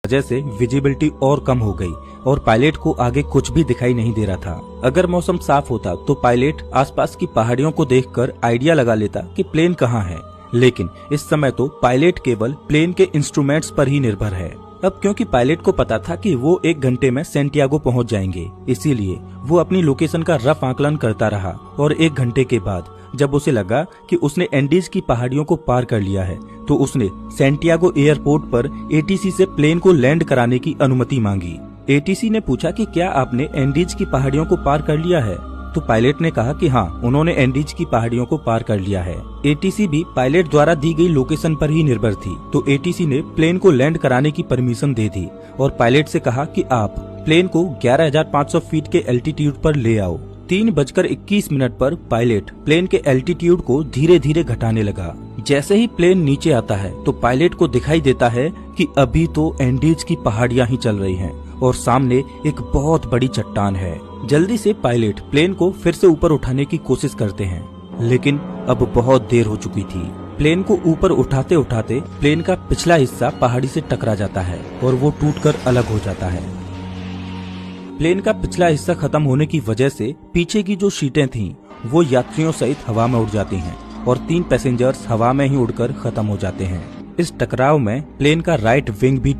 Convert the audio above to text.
वजह से विजिबिलिटी और कम हो गई और पायलट को आगे कुछ भी दिखाई नहीं दे रहा था। अगर मौसम साफ होता तो पायलट आसपास की पहाड़ियों को देखकर आइडिया लगा लेता कि प्लेन कहाँ है, लेकिन इस समय तो पायलट केवल प्लेन के इंस्ट्रूमेंट्स पर ही निर्भर है। अब क्योंकि पायलट को पता था कि वो 1 घंटे में सैंटियागो पहुंच जाएंगे, इसीलिए वो अपनी लोकेशन का रफ आकलन करता रहा और 1 घंटे के बाद जब उसे लगा कि उसने एंडीज की पहाड़ियों को पार कर लिया है, तो उसने सैंटियागो एयरपोर्ट पर एटीसी से प्लेन को लैंड कराने की अनुमति मांगी। एटीसी ने पूछा कि क्या आपने एंडीज की पहाड़ियों को पार कर लिया है, तो पायलट ने कहा कि हाँ, उन्होंने एंडीज की पहाड़ियों को पार कर लिया है। एटीसी भी पायलट द्वारा दी गई लोकेशन पर ही निर्भर थी, तो एटीसी ने प्लेन को लैंड कराने की परमिशन दे दी और पायलट से कहा कि आप प्लेन को 11,500 फीट के एल्टीट्यूड पर ले आओ। 3:21 पर पायलट प्लेन के एल्टीट्यूड को धीरे धीरे घटाने लगा। जैसे ही प्लेन नीचे आता है तो पायलट को दिखाई देता है कि अभी तो एंडीज की पहाड़ियां ही चल रही हैं और सामने एक बहुत बड़ी चट्टान है। जल्दी से पायलट प्लेन को फिर से ऊपर उठाने की कोशिश करते हैं, लेकिन अब बहुत देर हो चुकी थी। प्लेन को ऊपर उठाते उठाते प्लेन का पिछला हिस्सा पहाड़ी से टकरा जाता है और वो टूटकर अलग हो जाता है। प्लेन का पिछला हिस्सा खत्म होने की वजह से पीछे की जो सीटें थीं, वो यात्रियों सहित हवा में उड़ जाती हैं और 3 पैसेंजर्स हवा में ही उड़कर खत्म हो जाते हैं। इस टकराव में प्लेन का राइट विंग भी